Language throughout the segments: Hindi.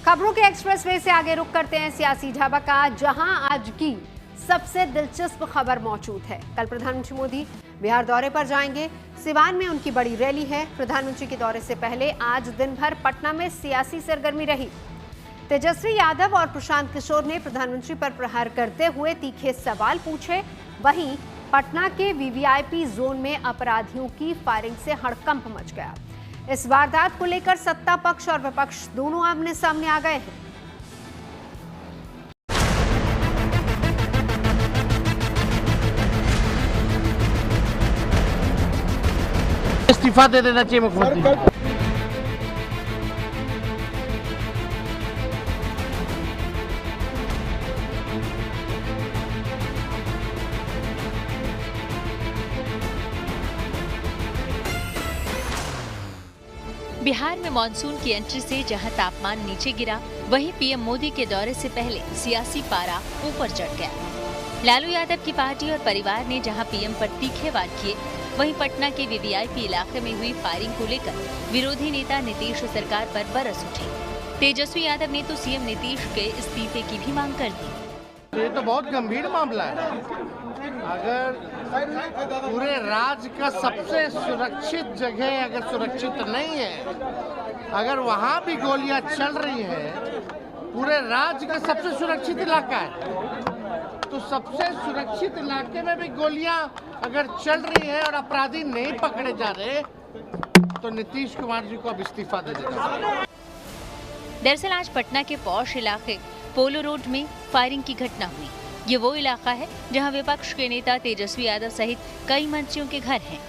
खबरों के एक्सप्रेसवे से आगे रुख करते हैं सियासी ढाबा का, जहां आज की सबसे दिलचस्प खबर मौजूद है। कल प्रधानमंत्री मोदी बिहार दौरे पर जाएंगे। सिवान में उनकी बड़ी रैली है। प्रधानमंत्री के दौरे से पहले आज दिन भर पटना में सियासी सरगर्मी रही। तेजस्वी यादव और प्रशांत किशोर ने प्रधानमंत्री पर प्रहार करते हुए तीखे सवाल पूछे। वहीं पटना के वीवीआईपी जोन में अपराधियों की फायरिंग से हड़कंप मच गया। इस वारदात को लेकर सत्ता पक्ष और विपक्ष दोनों आमने सामने आ गए हैं। इस्तीफा दे देना चाहिए मुख्यमंत्री। बिहार में मानसून की एंट्री से जहां तापमान नीचे गिरा, वहीं पीएम मोदी के दौरे से पहले सियासी पारा ऊपर चढ़ गया। लालू यादव की पार्टी और परिवार ने जहां पीएम पर तीखे वार किए, वहीं पटना के वीवीआईपी इलाके में हुई फायरिंग को लेकर विरोधी नेता नीतीश सरकार पर बरस उठे। तेजस्वी यादव ने तो सीएम नीतीश के इस्तीफे की भी मांग कर दी। ये तो बहुत गंभीर मामला है। अगर पूरे राज्य का सबसे सुरक्षित जगह अगर सुरक्षित नहीं है, अगर वहाँ भी गोलियां चल रही है, पूरे राज्य का सबसे सुरक्षित इलाका है, तो सबसे सुरक्षित इलाके में भी गोलियां अगर चल रही है और अपराधी नहीं पकड़े जा रहे, तो नीतीश कुमार जी को अब इस्तीफा दे देना। दरअसल आज पटना के पौष इलाके पोलो रोड में फायरिंग की घटना हुई। ये वो इलाका है जहां विपक्ष के नेता तेजस्वी यादव सहित कई मंत्रियों के घर हैं।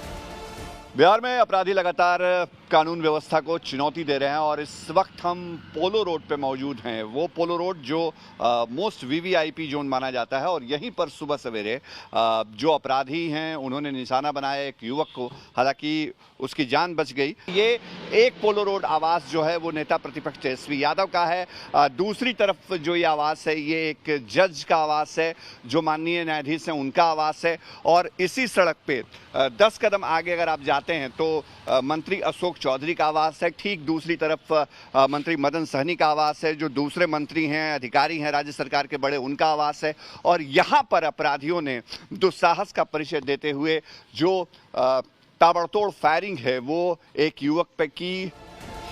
बिहार में अपराधी लगातार कानून व्यवस्था को चुनौती दे रहे हैं और इस वक्त हम पोलो रोड पे मौजूद हैं। वो पोलो रोड जो मोस्ट वीवीआईपी जोन माना जाता है और यहीं पर सुबह सवेरे जो अपराधी हैं उन्होंने निशाना बनाया एक युवक को, हालांकि उसकी जान बच गई। ये एक पोलो रोड आवास जो है वो नेता प्रतिपक्ष तेजस्वी यादव का है। दूसरी तरफ जो ये आवास है ये एक जज का आवास है, जो माननीय न्यायाधीश हैं उनका आवास है। और इसी सड़क पे 10 कदम आगे अगर आप जाते हैं तो मंत्री अशोक चौधरी का आवास है। ठीक दूसरी तरफ मंत्री मदन सहनी का आवास है, जो दूसरे मंत्री हैं, अधिकारी हैं राज्य सरकार के बड़े, उनका आवास है। और यहाँ पर अपराधियों ने दुस्साहस का परिचय देते हुए जो ताबड़तोड़ फायरिंग है वो एक युवक पे की।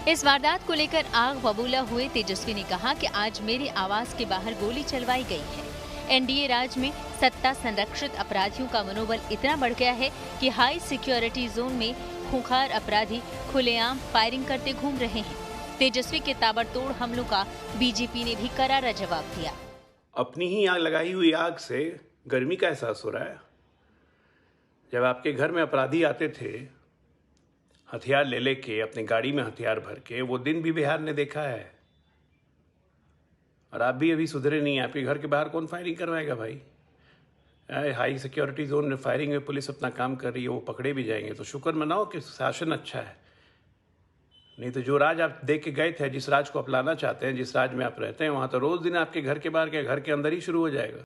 इस वारदात को लेकर आग बबूला हुए तेजस्वी ने कहा कि आज मेरे आवास के बाहर गोली चलवाई गई है। एनडीए राज में सत्ता संरक्षित अपराधियों का मनोबल इतना बढ़ गया है कि हाई सिक्योरिटी जोन में खूंखार अपराधी खुलेआम फायरिंग करते घूम रहे हैं। तेजस्वी के ताबड़तोड़ हमलों का बीजेपी ने भी करारा जवाब दिया। अपनी ही आग लगाई हुई आग से गर्मी का एहसास हो रहा है। जब आपके घर में अपराधी आते थे हथियार ले लेके, अपनी गाड़ी में हथियार भर के, वो दिन भी बिहार ने देखा है। और आप भी अभी सुधरे नहीं। आपके घर के बाहर कौन फायरिंग करवाएगा भाई? हाई सिक्योरिटी जोन में फायरिंग में पुलिस अपना काम कर रही है, वो पकड़े भी जाएंगे तो शुक्र मनाओ कि शासन अच्छा है। नहीं तो जो राज आप देख के गए थे, जिस राज को अपनाना चाहते हैं, जिस राज में आप रहते हैं, वहां तो रोज दिन आपके घर के बाहर के घर के अंदर ही शुरू हो जाएगा।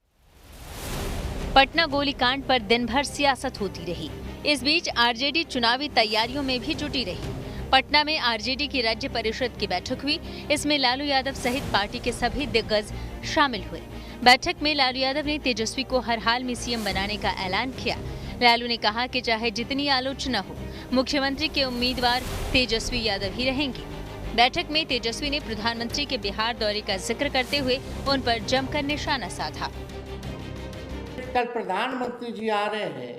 पटना गोलीकांड पर दिन भर सियासत होती रही। इस बीच आरजेडी चुनावी तैयारियों में भी जुटी रही। पटना में आरजेडी की राज्य परिषद की बैठक हुई। इसमें लालू यादव सहित पार्टी के सभी दिग्गज शामिल हुए। बैठक में लालू यादव ने तेजस्वी को हर हाल में सीएम बनाने का ऐलान किया। लालू ने कहा कि चाहे जितनी आलोचना हो, मुख्यमंत्री के उम्मीदवार तेजस्वी यादव ही रहेंगे। बैठक में तेजस्वी ने प्रधानमंत्री के बिहार दौरे का जिक्र करते हुए उन पर जमकर निशाना साधा। कल प्रधानमंत्री जी आ रहे हैं।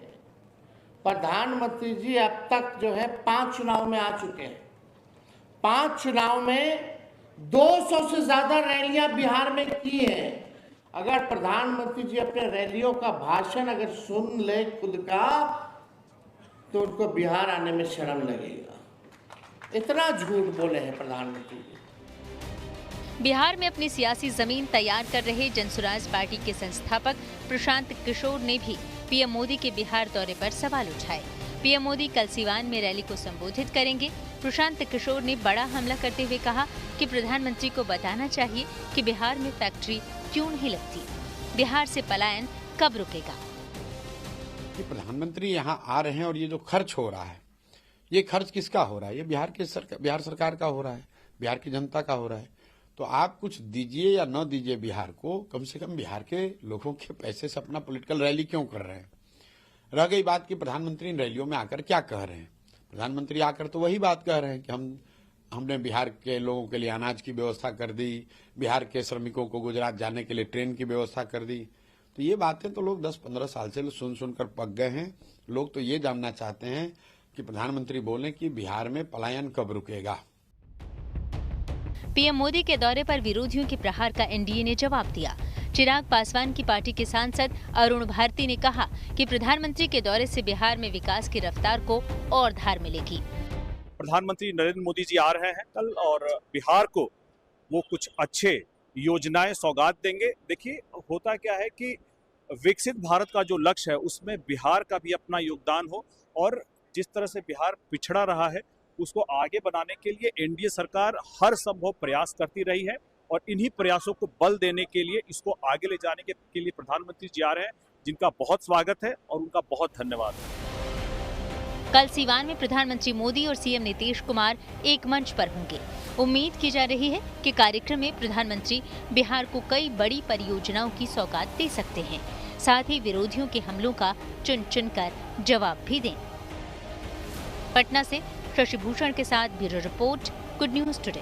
प्रधानमंत्री जी अब तक जो है 5 चुनाव में आ चुके हैं। 5 चुनाव में 200 से ज्यादा रैलियां बिहार में की हैं। अगर प्रधानमंत्री जी अपने रैलियों का भाषण अगर सुन ले खुद का, तो उनको बिहार आने में शर्म लगेगा। इतना झूठ बोले हैं प्रधानमंत्री जी। बिहार में अपनी सियासी जमीन तैयार कर रहे जनसुराज पार्टी के संस्थापक प्रशांत किशोर ने भी पीएम मोदी के बिहार दौरे पर सवाल उठाए। पीएम मोदी कल सिवान में रैली को संबोधित करेंगे। प्रशांत किशोर ने बड़ा हमला करते हुए कहा कि प्रधानमंत्री को बताना चाहिए कि बिहार में फैक्ट्री क्यों नहीं लगती, बिहार से पलायन कब रुकेगा। प्रधानमंत्री यहाँ आ रहे हैं और ये जो खर्च हो रहा है, ये खर्च किसका हो रहा है? ये बिहार सरकार का हो रहा है, बिहार की जनता का हो रहा है। तो आप कुछ दीजिए या न दीजिए बिहार को, कम से कम बिहार के लोगों के पैसे से अपना पॉलिटिकल रैली क्यों कर रहे हैं। रह गई बात कि प्रधानमंत्री इन रैलियों में आकर क्या कह रहे हैं। प्रधानमंत्री आकर तो वही बात कह रहे हैं कि हमने बिहार के लोगों के लिए अनाज की व्यवस्था कर दी, बिहार के श्रमिकों को गुजरात जाने के लिए ट्रेन की व्यवस्था कर दी। तो ये बातें तो लोग 10-15 साल से सुनकर पक गए हैं। लोग तो ये जानना चाहते हैं कि प्रधानमंत्री बोलें कि बिहार में पलायन कब रुकेगा। पीएम मोदी के दौरे पर विरोधियों के प्रहार का एनडीए ने जवाब दिया। चिराग पासवान की पार्टी के सांसद अरुण भारती ने कहा कि प्रधानमंत्री के दौरे से बिहार में विकास की रफ्तार को और धार मिलेगी। प्रधानमंत्री नरेंद्र मोदी जी आ रहे हैं कल और बिहार को वो कुछ अच्छे योजनाएं सौगात देंगे। देखिए होता क्या है कि विकसित भारत का जो लक्ष्य है उसमें बिहार का भी अपना योगदान हो, और जिस तरह से बिहार पिछड़ा रहा है उसको आगे बनाने के लिए एनडीए सरकार हर संभव प्रयास करती रही है, और इन्हीं प्रयासों को बल देने के लिए इसको आगे ले जाने के लिए प्रधानमंत्री जी आ रहे हैं, जिनका बहुत स्वागत है और उनका बहुत धन्यवाद है। कल सीवान में प्रधानमंत्री मोदी और सीएम नीतीश कुमार एक मंच पर होंगे। उम्मीद की जा रही है कि कार्यक्रम में प्रधानमंत्री बिहार को कई बड़ी परियोजनाओं की सौगात दे सकते हैं, साथ ही विरोधियों के हमलों का चुन चुन कर जवाब भी दें। पटना से शशि भूषण के साथ bureau report, good news today.